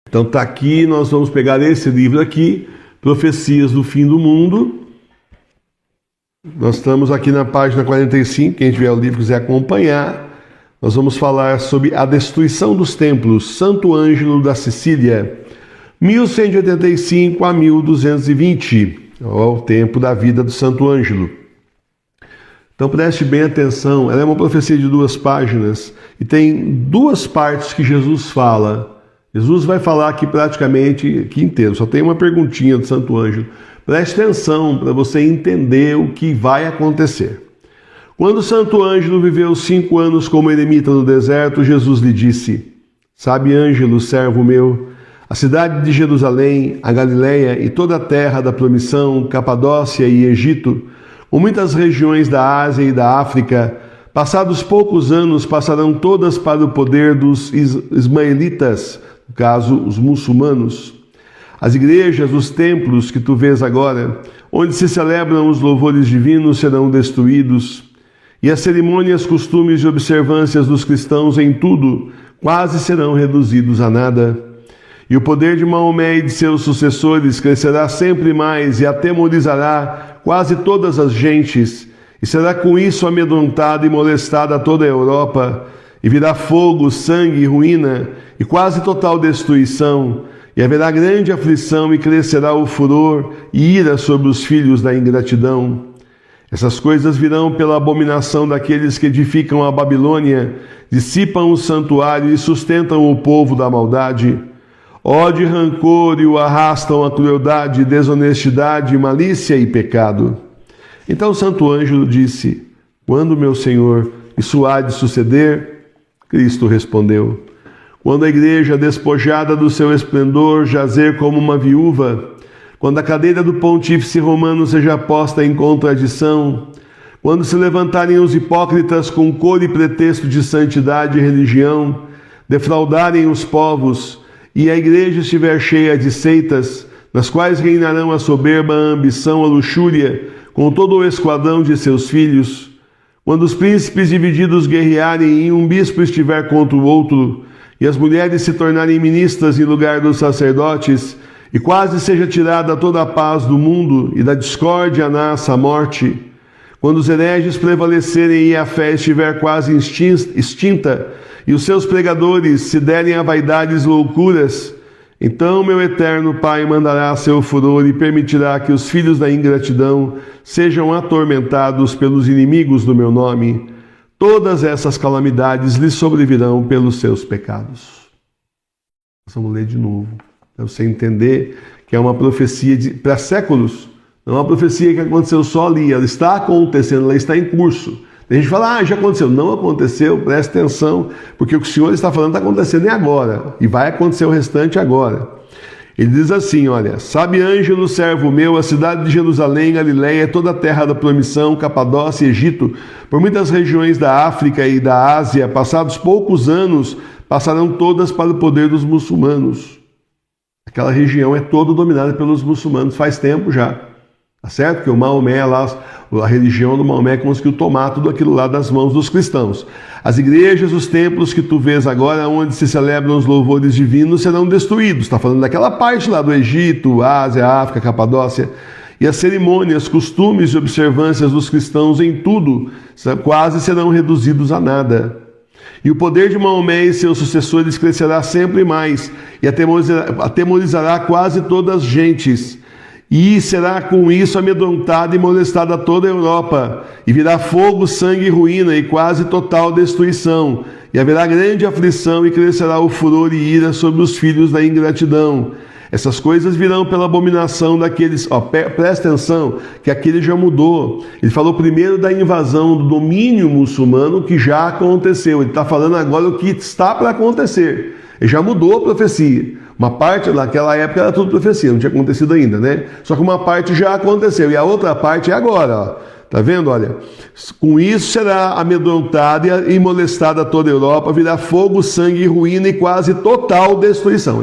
Então está aqui, nós vamos pegar esse livro aqui, Profecias do Fim do Mundo. Nós estamos aqui na página 45, quem tiver o livro quiser acompanhar. Nós vamos falar sobre a destruição dos templos, Santo Ângelo da Sicília, 1185 a 1220, é o tempo da vida do Santo Ângelo. Então preste bem atenção, ela é uma profecia de 2 páginas e tem 2 partes que Jesus fala. Jesus vai falar aqui praticamente aqui inteiro, só tem uma perguntinha do Santo Ângelo. Preste atenção para você entender o que vai acontecer. Quando o Santo Ângelo viveu 5 anos como eremita no deserto, Jesus lhe disse: Sabe, Ângelo, servo meu, a cidade de Jerusalém, a Galileia e toda a terra da promissão, Capadócia e Egito, com muitas regiões da Ásia e da África, passados poucos anos, passarão todas para o poder dos ismaelitas, no caso, os muçulmanos. As igrejas, os templos que tu vês agora, onde se celebram os louvores divinos, serão destruídos, e as cerimônias, costumes e observâncias dos cristãos em tudo quase serão reduzidos a nada. E o poder de Maomé e de seus sucessores crescerá sempre mais e atemorizará quase todas as gentes, e será com isso amedrontada e molestada toda a Europa, e virá fogo, sangue, ruína e quase total destruição, e haverá grande aflição e crescerá o furor e ira sobre os filhos da ingratidão. Essas coisas virão pela abominação daqueles que edificam a Babilônia, dissipam o santuário e sustentam o povo da maldade. Ódio e rancor e o arrastam a crueldade, desonestidade, malícia e pecado. Então o Santo Ângelo disse: Quando, meu Senhor, isso há de suceder? Cristo respondeu: Quando a igreja, despojada do seu esplendor, jazer como uma viúva, quando a cadeira do pontífice romano seja posta em contradição, quando se levantarem os hipócritas com cor e pretexto de santidade e religião, defraudarem os povos, e a igreja estiver cheia de seitas, nas quais reinarão a soberba, a ambição, a luxúria, com todo o esquadrão de seus filhos, quando os príncipes divididos guerrearem e um bispo estiver contra o outro, e as mulheres se tornarem ministras em lugar dos sacerdotes, e quase seja tirada toda a paz do mundo, e da discórdia nasça a morte, quando os hereges prevalecerem e a fé estiver quase extinta, e os seus pregadores se derem a vaidades e loucuras, então meu eterno Pai mandará seu furor e permitirá que os filhos da ingratidão sejam atormentados pelos inimigos do meu nome. Todas essas calamidades lhes sobrevirão pelos seus pecados. Vamos ler de novo, para você entender que é uma profecia para séculos. Não é uma profecia que aconteceu só ali, ela está acontecendo, ela está em curso. A gente fala, já aconteceu. Não aconteceu, preste atenção, porque o que o Senhor está falando está acontecendo agora, e vai acontecer o restante agora. Ele diz assim, olha: Sabe, Ângelo, servo meu, a cidade de Jerusalém, Galileia, toda a terra da promissão, Capadócia e Egito, por muitas regiões da África e da Ásia, passados poucos anos, passarão todas para o poder dos muçulmanos. Aquela região é toda dominada pelos muçulmanos, faz tempo já. Tá certo? Que o Maomé lá, a religião do Maomé conseguiu tomar tudo aquilo lá das mãos dos cristãos. As igrejas, os templos que tu vês agora, onde se celebram os louvores divinos, serão destruídos. Está falando daquela parte lá do Egito, Ásia, África, Capadócia. E as cerimônias, costumes e observâncias dos cristãos em tudo quase serão reduzidos a nada. E o poder de Maomé e seus sucessores crescerá sempre mais e atemorizará quase todas as gentes. E será com isso amedrontada e molestada toda a Europa, e virá fogo, sangue e ruína, e quase total destruição, e haverá grande aflição, e crescerá o furor e ira sobre os filhos da ingratidão. Essas coisas virão pela abominação daqueles... Presta atenção, que aquele já mudou. Ele falou primeiro da invasão do domínio muçulmano, que já aconteceu. Ele está falando agora o que está para acontecer. Ele já mudou a profecia. Uma parte, naquela época, era tudo profecia, não tinha acontecido ainda, né? Só que uma parte já aconteceu, e a outra parte é agora, ó. Tá vendo? Olha, com isso será amedrontada e molestada toda a Europa, virá fogo, sangue, ruína e quase total destruição.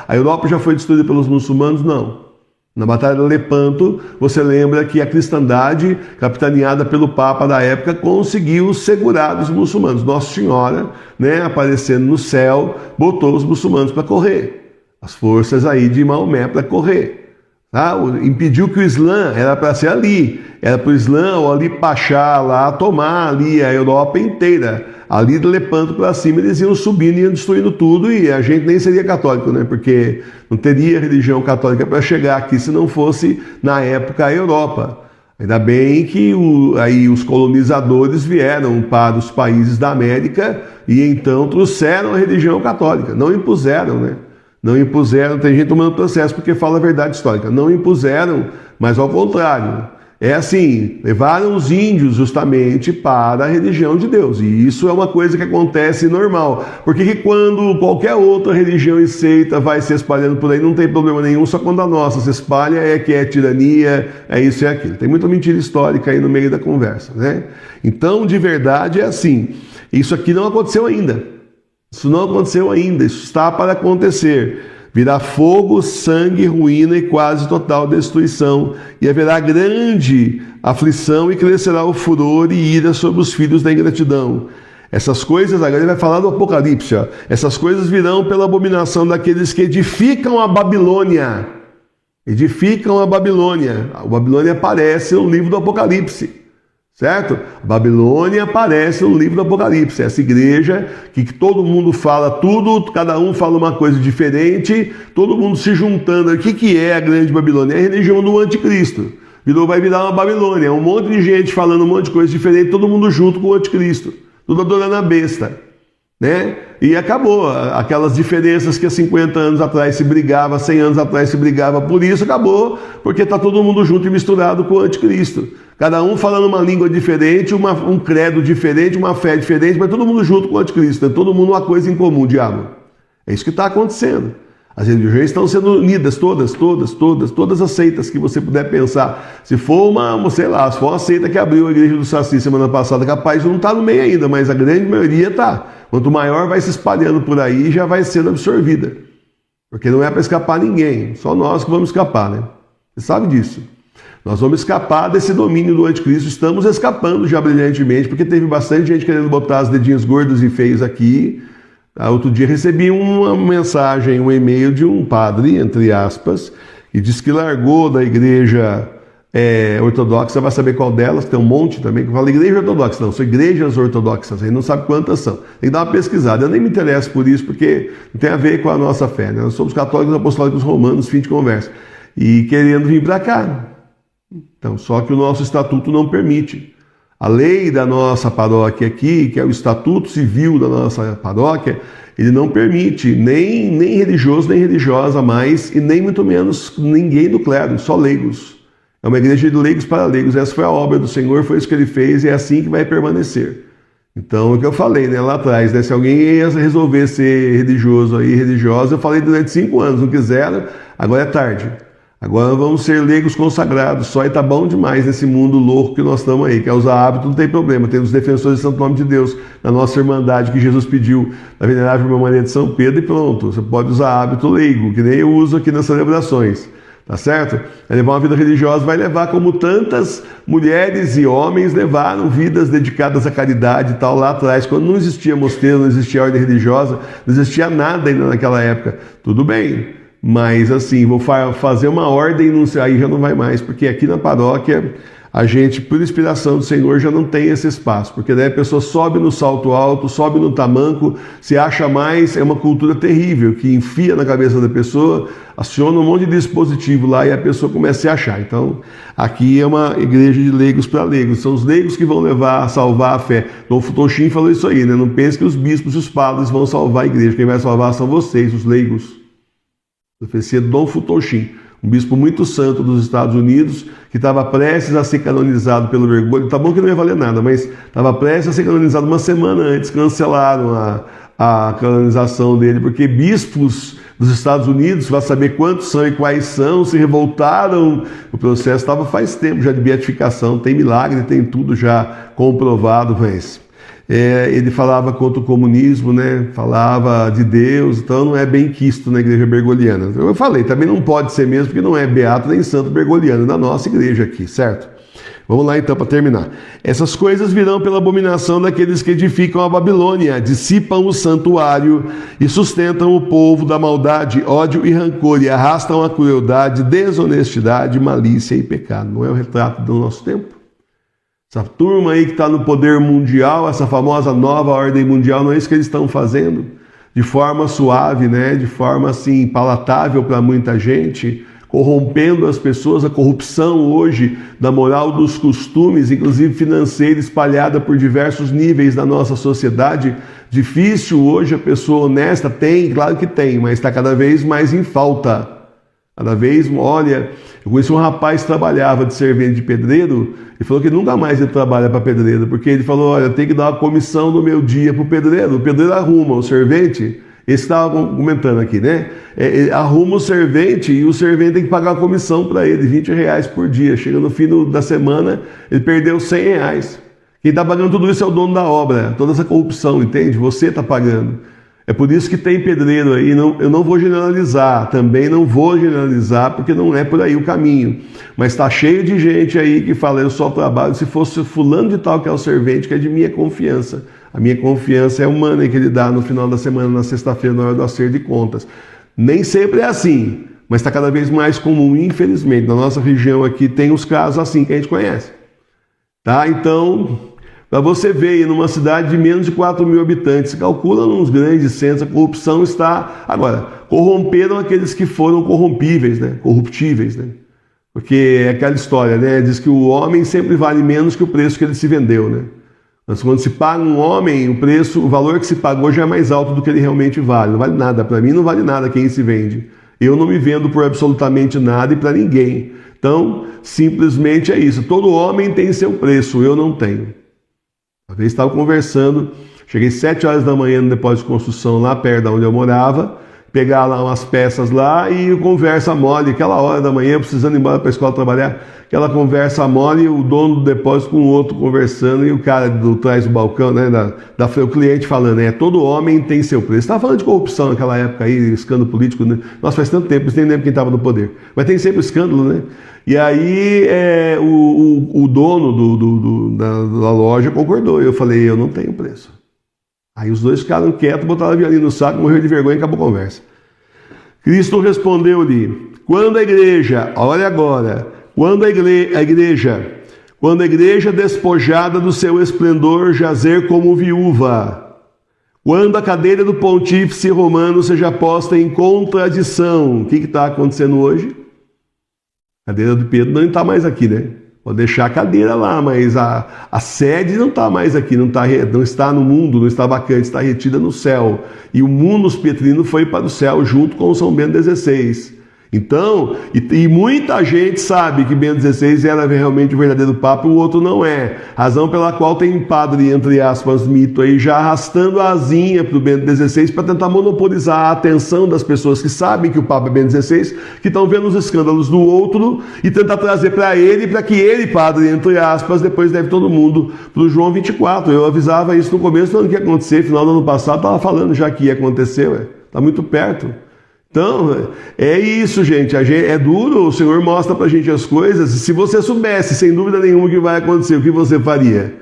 A Europa já foi destruída pelos muçulmanos? Não. Na Batalha de Lepanto, você lembra que a cristandade, capitaneada pelo Papa da época, conseguiu segurar os muçulmanos. Nossa Senhora, né, aparecendo no céu, botou os muçulmanos para correr. as forças aí de Maomé para correr. Tá? Impediu que o Islã, era para ser ali, era para o Islã ou ali Pachá lá tomar ali a Europa inteira, ali de Lepanto para cima eles iam subindo e iam destruindo tudo e a gente nem seria católico, né? Porque não teria religião católica para chegar aqui se não fosse na época a Europa. Ainda bem que aí os colonizadores vieram para os países da América e então trouxeram a religião católica, não impuseram, né? Não impuseram, tem gente tomando processo porque fala a verdade histórica. Não impuseram, mas ao contrário. É assim, levaram os índios justamente para a religião de Deus. E isso é uma coisa que acontece normal. Porque que quando qualquer outra religião e seita vai se espalhando por aí, não tem problema nenhum, só quando a nossa se espalha é que é tirania, é isso e é aquilo. Tem muita mentira histórica aí no meio da conversa, né? Então, de verdade, é assim. Isso aqui não aconteceu ainda. Isso não aconteceu ainda, isso está para acontecer. Virá fogo, sangue, ruína e quase total destruição, e haverá grande aflição e crescerá o furor e ira sobre os filhos da ingratidão. Essas coisas, agora ele vai falar do Apocalipse, ó. Essas coisas virão pela abominação daqueles que edificam a Babilônia. Edificam a Babilônia. A Babilônia aparece no livro do Apocalipse. Certo? A Babilônia aparece no livro do Apocalipse. Essa igreja que todo mundo fala tudo, cada um fala uma coisa diferente, todo mundo se juntando. O que é a grande Babilônia? É a religião do anticristo. Vai virar uma Babilônia. Um monte de gente falando um monte de coisa diferente, todo mundo junto com o anticristo. Tudo adorando a besta. Né? E acabou. Aquelas diferenças que há 50 anos atrás se brigava, 100 anos atrás se brigava por isso, acabou, porque está todo mundo junto e misturado com o anticristo. Cada um falando uma língua diferente, um credo diferente, uma fé diferente, mas todo mundo junto com o anticristo, né? Todo mundo uma coisa em comum, diabo. É isso que está acontecendo. As religiões estão sendo unidas, todas as seitas que você puder pensar. Se for se for uma seita que abriu a igreja do Saci semana passada, capaz de não estar no meio ainda, mas a grande maioria está. Quanto maior vai se espalhando por aí, já vai sendo absorvida. Porque não é para escapar ninguém, só nós que vamos escapar, né? Você sabe disso. Nós vamos escapar desse domínio do anticristo, estamos escapando já brilhantemente, porque teve bastante gente querendo botar os dedinhos gordos e feios aqui. Outro dia recebi uma mensagem, um e-mail de um padre, entre aspas, que disse que largou da igreja ortodoxa, vai saber qual delas, tem um monte também, que fala igreja ortodoxa, não, são igrejas ortodoxas, aí não sabe quantas são. Tem que dar uma pesquisada, eu nem me interesso por isso, porque não tem a ver com a nossa fé, né? Nós somos católicos apostólicos romanos, fim de conversa, e querendo vir para cá. Então, só que o nosso estatuto não permite. A lei da nossa paróquia aqui, que é o estatuto civil da nossa paróquia, ele não permite nem religioso, nem religiosa mais, e nem muito menos ninguém do clero, só leigos. É uma igreja de leigos para leigos. Essa foi a obra do Senhor, foi isso que ele fez, e é assim que vai permanecer. Então, o que eu falei, né, lá atrás, né, se alguém ia resolver ser religioso aí, religiosa, eu falei durante 5 anos, não quiseram, agora é tarde. Agora vamos ser leigos consagrados, só e tá bom demais nesse mundo louco que nós estamos aí. Quer usar hábito, não tem problema. Tem os defensores do Santo Nome de Deus, na nossa irmandade que Jesus pediu, na Venerável Irmã Maria de São Pedro, e pronto. Você pode usar hábito leigo, que nem eu uso aqui nas celebrações. Tá certo? É levar uma vida religiosa, vai levar como tantas mulheres e homens levaram vidas dedicadas à caridade e tal lá atrás, quando não existia mosteiro, não existia ordem religiosa, não existia nada ainda naquela época. Tudo bem. Mas assim, vou fazer uma ordem, aí já não vai mais, porque aqui na paróquia a gente, por inspiração do Senhor, já não tem esse espaço, porque daí a pessoa sobe no salto alto, sobe no tamanco, se acha mais, é uma cultura terrível, que enfia na cabeça da pessoa, aciona um monte de dispositivo lá e a pessoa começa a se achar. Então, aqui é uma igreja de leigos para leigos, são os leigos que vão levar a salvar a fé. Dom Futoshim falou isso aí, né? Não pense que os bispos e os padres vão salvar a igreja, quem vai salvar são vocês, os leigos. Profecia de Dom Futoshim, um bispo muito santo dos Estados Unidos, que estava prestes a ser canonizado pelo Bergoglio. Tá bom que não ia valer nada, mas estava prestes a ser canonizado uma semana antes, cancelaram a canonização dele, porque bispos dos Estados Unidos, vai saber quantos são e quais são, se revoltaram. O processo estava faz tempo já de beatificação, tem milagre, tem tudo já comprovado, mas... ele falava contra o comunismo, né? Falava de Deus, então não é bem quisto na igreja bergoliana. Eu falei, também não pode ser mesmo, porque não é beato nem santo bergoliano na nossa igreja aqui, certo? Vamos lá então para terminar. Essas coisas virão pela abominação daqueles que edificam a Babilônia, dissipam o santuário e sustentam o povo da maldade, ódio e rancor, e arrastam a crueldade, desonestidade, malícia e pecado. Não é o retrato do nosso tempo? Essa turma aí que está no poder mundial, essa famosa nova ordem mundial, não é isso que eles estão fazendo? De forma suave, né? De forma assim palatável para muita gente, corrompendo as pessoas, a corrupção hoje da moral dos costumes, inclusive financeira, espalhada por diversos níveis da nossa sociedade. Difícil hoje a pessoa honesta, tem, claro que tem, mas está cada vez mais em falta. Cada vez, olha, eu conheci um rapaz que trabalhava de servente de pedreiro, e falou que nunca mais ele trabalha para pedreiro, porque ele falou, olha, eu tenho que dar uma comissão do meu dia para o pedreiro arruma o servente. Esse estava comentando aqui, né? Arruma o servente e o servente tem que pagar a comissão para ele, R$20 por dia. Chega no fim da semana, ele perdeu R$100. Quem está pagando tudo isso é o dono da obra, toda essa corrupção, entende? Você está pagando. É por isso que tem pedreiro aí, eu não vou generalizar, também não vou generalizar, porque não é por aí o caminho. Mas está cheio de gente aí que fala, eu só trabalho se fosse fulano de tal que é o servente, que é de minha confiança. A minha confiança é humana que ele dá no final da semana, na sexta-feira, na hora do acerto de contas. Nem sempre é assim, mas está cada vez mais comum, infelizmente. Na nossa região aqui tem os casos assim que a gente conhece. Tá? Então, para você ver, numa cidade de menos de 4 mil habitantes, calcula nos grandes centros, a corrupção está... Agora, corromperam aqueles que foram corrompíveis, né? Corruptíveis, né? Porque é aquela história, né? Diz que o homem sempre vale menos que o preço que ele se vendeu, né? Mas quando se paga um homem, o valor que se pagou já é mais alto do que ele realmente vale. Não vale nada. Para mim não vale nada quem se vende. Eu não me vendo por absolutamente nada e para ninguém. Então, simplesmente é isso. Todo homem tem seu preço, eu não tenho. Uma vez estava conversando, cheguei 7 horas da manhã no depósito de construção lá perto de onde eu morava, pegar lá umas peças lá e conversa mole, aquela hora da manhã, precisando ir embora para a escola trabalhar, aquela conversa mole, o dono do depósito com o outro conversando e o cara do trás do balcão, né, o cliente falando, todo homem tem seu preço. Estava falando de corrupção naquela época aí, escândalo político, né? Nossa, faz tanto tempo, você nem lembra quem estava no poder, mas tem sempre escândalo, né? E aí o dono da loja concordou, eu falei, eu não tenho preço. Aí os dois ficaram quietos, botaram a violina no saco, morreu de vergonha e acabou a conversa. Cristo respondeu-lhe, quando a igreja, olha agora, quando a igreja despojada do seu esplendor jazer como viúva, quando a cadeira do pontífice romano seja posta em contradição, o que está acontecendo hoje? A cadeira do Pedro não está mais aqui, né? Pode deixar a cadeira lá, mas a sede não está mais aqui, não está no mundo, não está vacante, está retida no céu. E o munus petrino foi para o céu junto com São Bento XVI. Então, e muita gente sabe que Bento XVI era realmente o verdadeiro Papa e o outro não é. Razão pela qual tem padre, entre aspas, mito aí, já arrastando a asinha para o Bento XVI para tentar monopolizar a atenção das pessoas que sabem que o Papa é Bento XVI, que estão vendo os escândalos do outro e tentar trazer para que ele, padre, entre aspas, depois leve todo mundo para o João 24. Eu avisava isso no começo, falando que ia acontecer, final do ano passado, estava falando já que ia acontecer, está muito perto. Então, é isso, gente. É duro, o Senhor mostra pra gente as coisas, e se você soubesse, sem dúvida nenhuma, o que vai acontecer, o que você faria?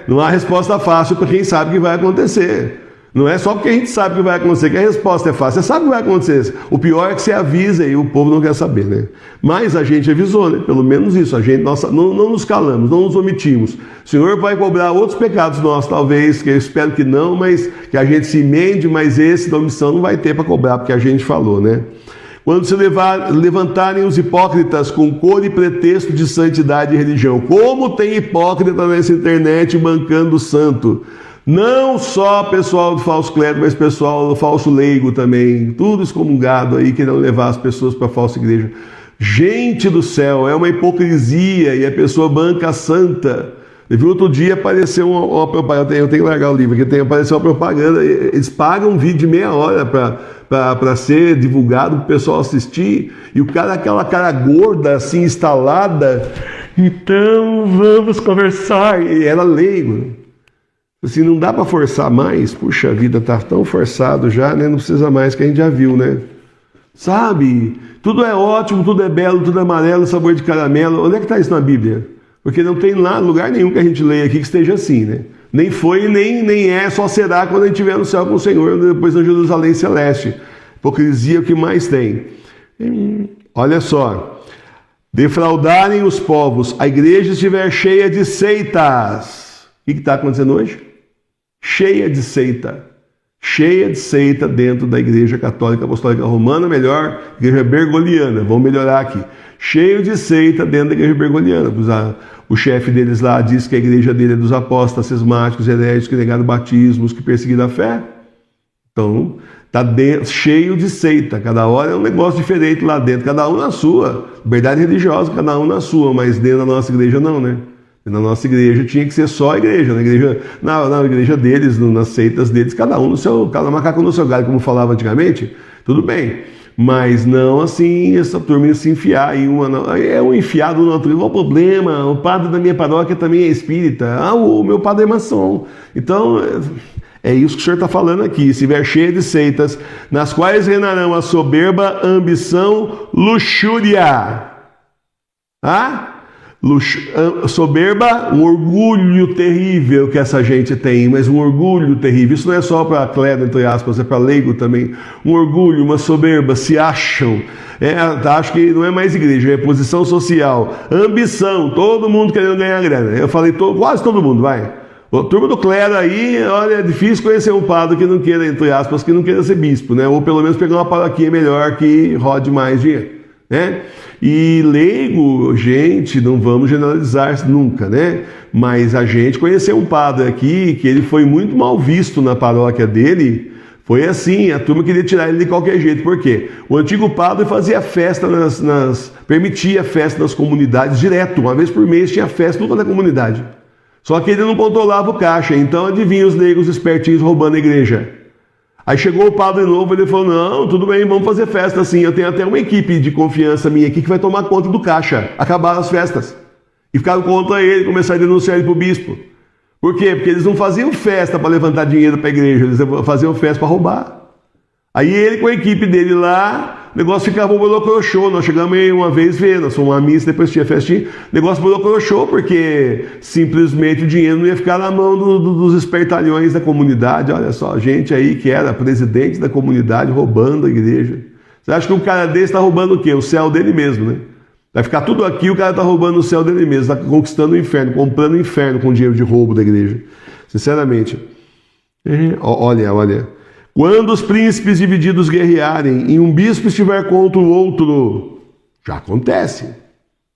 Não há resposta fácil para quem sabe o que vai acontecer. Não é só porque a gente sabe o que vai acontecer que a resposta é fácil. Você sabe o que vai acontecer. O pior é que você avisa e o povo não quer saber, né? Mas a gente avisou, né? Pelo menos isso. A gente não nos calamos, não nos omitimos. O Senhor vai cobrar outros pecados nossos, talvez, que eu espero que não, mas que a gente se emende, mas esse da omissão não vai ter para cobrar, porque a gente falou, né? Quando se levantarem os hipócritas com cor e pretexto de santidade e religião. Como tem hipócrita nessa internet bancando o santo? Não só pessoal do falso clero, mas pessoal do falso leigo também. Tudo excomungado aí, querendo levar as pessoas para a falsa igreja. Gente do céu, é uma hipocrisia e a pessoa banca a santa. Eu vi outro dia apareceu uma propaganda, eu tenho que largar o livro aqui, apareceu uma propaganda, eles pagam um vídeo de meia hora para ser divulgado, para o pessoal assistir, e o cara, aquela cara gorda, assim, instalada, então vamos conversar, e era leigo. Assim, não dá para forçar mais, puxa vida, tá tão forçado já, né? Não precisa mais, que a gente já viu, né? sabe? Tudo é ótimo, tudo é belo, tudo é amarelo, sabor de caramelo. Onde é que está isso na Bíblia? Porque não tem lá lugar nenhum que a gente leia aqui que esteja assim, né? Nem foi, nem é, só será quando a gente estiver no céu com o Senhor, depois na Jerusalém Celeste. Hipocrisia é o que mais tem. Olha só. Defraudarem os povos, a igreja estiver cheia de seitas. O que está acontecendo hoje? Cheia de seita. Cheia de seita dentro da Igreja Católica Apostólica Romana, melhor, Igreja Bergoliana, vamos melhorar aqui. Cheio de seita dentro da Igreja Bergoliana. O chefe deles lá diz que a igreja dele é dos apóstolos, cismáticos, heréticos, que negaram batismos, que perseguiram a fé. Então, está cheio de seita. Cada hora é um negócio diferente lá dentro, cada um na sua. Liberdade religiosa, cada um na sua, mas dentro da nossa igreja não, né? Na nossa igreja tinha que ser só a igreja. Na igreja deles, nas seitas deles, cada um no seu, cada macaco no seu galho, como falava antigamente, tudo bem. Mas não assim, essa turma se enfiar em uma. É um enfiado no outro. Qual o problema? O padre da minha paróquia também é espírita. O meu padre é maçom. Então, é isso que o senhor está falando aqui. Se estiver cheio de seitas, nas quais reinarão a soberba, ambição, luxúria. Soberba, um orgulho terrível que essa gente tem, mas um orgulho terrível. Isso não é só para clero, entre aspas, é para leigo também. Um orgulho, uma soberba, se acham. Acho que não é mais igreja, é posição social. Ambição, todo mundo querendo ganhar grana. Eu falei quase todo mundo, vai. A turma do clero aí, olha, é difícil conhecer um padre que não queira, entre aspas, que não queira ser bispo, né? Ou pelo menos pegar uma paróquia melhor que rode mais dinheiro, né? E leigo, gente, não vamos generalizar nunca, né? Mas a gente conheceu um padre aqui que ele foi muito mal visto na paróquia dele. Foi assim, a turma queria tirar ele de qualquer jeito. Por quê? O antigo padre fazia festa permitia festa nas comunidades direto. Uma vez por mês tinha festa toda na comunidade. Só que ele não controlava o caixa. Então adivinha os leigos espertinhos roubando a igreja. Aí chegou o padre novo, ele falou, não, tudo bem, vamos fazer festa assim, eu tenho até uma equipe de confiança minha aqui que vai tomar conta do caixa. Acabaram as festas. E ficaram contra ele, começaram a denunciar ele para o bispo. Por quê? Porque eles não faziam festa para levantar dinheiro para a igreja, eles faziam festa para roubar. Aí ele com a equipe dele lá, o negócio ficava bolocrochô. Nós chegamos aí uma vez ver, nós fomos uma missa, depois tinha festinha, o negócio bolocrochô, porque simplesmente o dinheiro não ia ficar na mão dos espertalhões da comunidade. Olha só, gente aí que era presidente da comunidade roubando a igreja. Você acha que um cara desse está roubando o quê? O céu dele mesmo, né? Vai ficar tudo aqui, o cara está roubando o céu dele mesmo, está conquistando o inferno, comprando o inferno com dinheiro de roubo da igreja. Sinceramente. Olha. Quando os príncipes divididos guerrearem e um bispo estiver contra o outro, já acontece.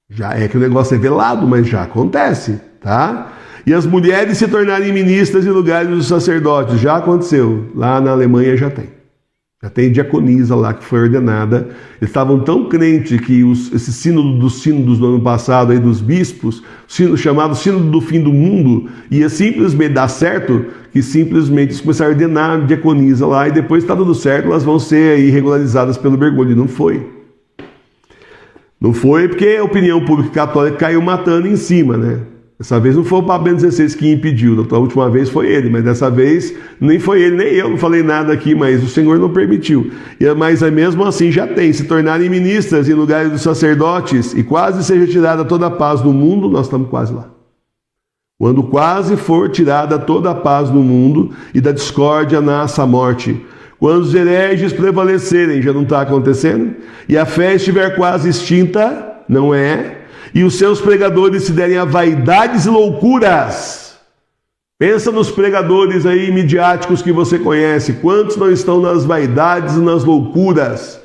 Já é que o negócio é velado, mas já acontece, tá? E as mulheres se tornarem ministras em lugares dos sacerdotes, já aconteceu. Lá na Alemanha já tem. Já tem diaconisa lá que foi ordenada. Eles estavam tão crentes que esse sínodo dos sínodos do ano passado, aí dos bispos, chamado sínodo do fim do mundo, ia simplesmente dar certo, que simplesmente eles começaram a ordenar diaconisa lá, e depois está tudo certo, elas vão ser aí regularizadas pelo Bergoglio. Não foi. Não foi porque a opinião pública católica caiu matando em cima, né? Dessa vez não foi o Papa Bento XVI que impediu, da última vez foi ele, mas dessa vez nem foi ele, nem eu, não falei nada aqui, mas o Senhor não permitiu. Mas mesmo assim já tem, se tornarem ministras em lugares dos sacerdotes e quase seja tirada toda a paz do mundo, nós estamos quase lá. Quando quase for tirada toda a paz do mundo e da discórdia nasce a morte. Quando os hereges prevalecerem, já não está acontecendo, e a fé estiver quase extinta, não é? E os seus pregadores se derem a vaidades e loucuras. Pensa nos pregadores aí midiáticos que você conhece. Quantos não estão nas vaidades e nas loucuras?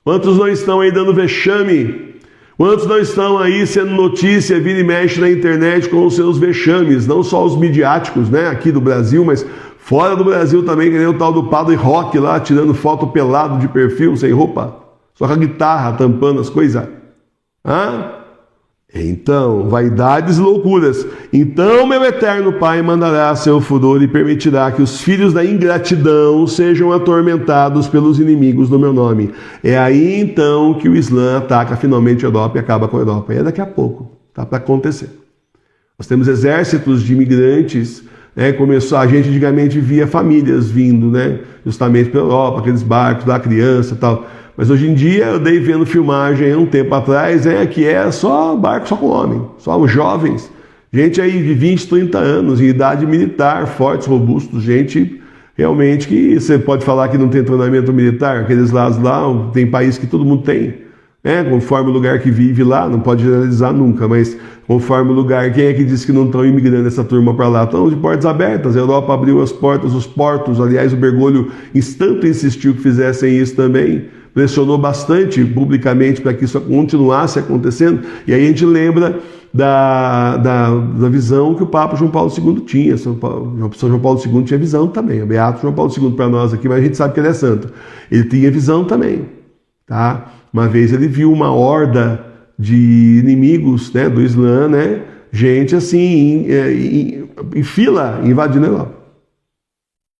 Quantos não estão aí dando vexame? Quantos não estão aí sendo notícia, vira e mexe na internet com os seus vexames? Não só os midiáticos, né, aqui do Brasil, mas fora do Brasil também, que nem o tal do Padre Roque lá, tirando foto pelado de perfil, sem roupa. Só com a guitarra, tampando as coisas. Então, vaidades e loucuras. Então, meu eterno Pai mandará seu furor e permitirá que os filhos da ingratidão sejam atormentados pelos inimigos do meu nome. É aí, então, que o Islã ataca finalmente a Europa e acaba com a Europa. E é daqui a pouco. Está para acontecer. Nós temos exércitos de imigrantes. A gente antigamente via famílias vindo, né? Justamente pela Europa, aqueles barcos da criança e tal. Mas hoje em dia eu dei vendo filmagem um tempo atrás, que é só barco só com homem, só os jovens, gente aí de 20, 30 anos, em idade militar, fortes, robustos, gente realmente que você pode falar que não tem treinamento militar, aqueles lados lá, tem país que todo mundo tem, conforme o lugar que vive lá, não pode generalizar nunca, mas conforme o lugar, quem é que disse que não estão imigrando essa turma para lá? Estão de portas abertas, a Europa abriu as portas, os portos, aliás o Bergoglio tanto insistiu que fizessem isso também, pressionou bastante publicamente para que isso continuasse acontecendo, e aí a gente lembra da visão que o Papa João Paulo II tinha. São João Paulo II tinha visão também, o Beato João Paulo II para nós aqui, mas a gente sabe que ele é santo. Ele tinha visão também, tá? Uma vez ele viu uma horda de inimigos, do Islã, gente assim, em fila, invadindo a Europa.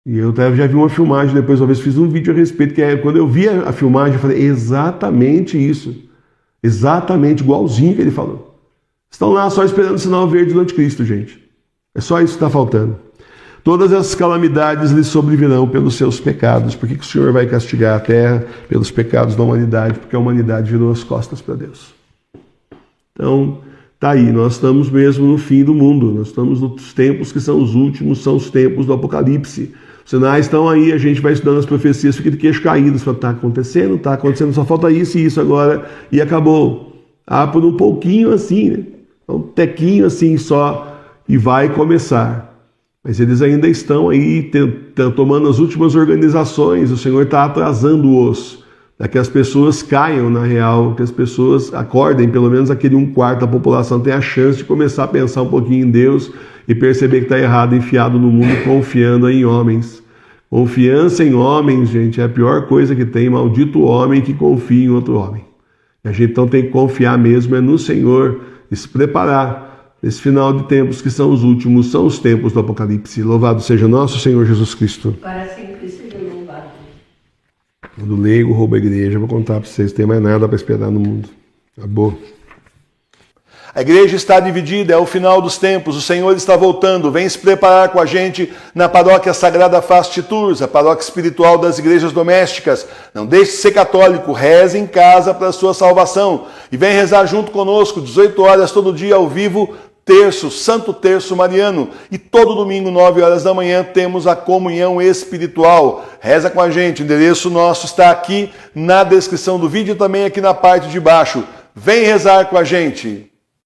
E eu já vi uma filmagem, depois uma vez fiz um vídeo a respeito, quando eu vi a filmagem, eu falei, exatamente isso. Exatamente igualzinho que ele falou. Estão lá só esperando o sinal verde do anticristo, gente. É só isso que está faltando. Todas essas calamidades lhes sobrevirão pelos seus pecados. Por que o Senhor vai castigar a terra? Pelos pecados da humanidade, porque a humanidade virou as costas para Deus. Então, tá aí, nós estamos mesmo no fim do mundo. Nós estamos nos tempos que são os últimos, são os tempos do Apocalipse. Os sinais estão aí, a gente vai estudando as profecias, fica de queixo caído. Está acontecendo, só falta isso e isso agora, e acabou. Por um pouquinho assim, um tequinho assim só, e vai começar. Mas eles ainda estão aí tomando as últimas organizações, o Senhor está atrasando-os, para que as pessoas caiam na real, que as pessoas acordem, pelo menos aquele 1/4 da população tenha a chance de começar a pensar um pouquinho em Deus e perceber que está errado, enfiado no mundo, confiando em homens. Confiança em homens, gente, é a pior coisa que tem, maldito homem que confia em outro homem. E a gente então tem que confiar mesmo no Senhor e se preparar nesse final de tempos que são os últimos, são os tempos do Apocalipse. Louvado seja nosso Senhor Jesus Cristo. Para sempre seja louvado. Quando o leigo rouba a igreja, vou contar para vocês, tem mais nada para esperar no mundo. Acabou. A igreja está dividida, é o final dos tempos, o Senhor está voltando, vem se preparar com a gente na paróquia Sagrada Face de Tours, a paróquia espiritual das igrejas domésticas. Não deixe de ser católico, reze em casa para a sua salvação. E vem rezar junto conosco, 18 horas todo dia ao vivo, terço, Santo Terço Mariano. E todo domingo, 9 horas da manhã, temos a comunhão espiritual. Reza com a gente, o endereço nosso está aqui na descrição do vídeo e também aqui na parte de baixo. Vem rezar com a gente.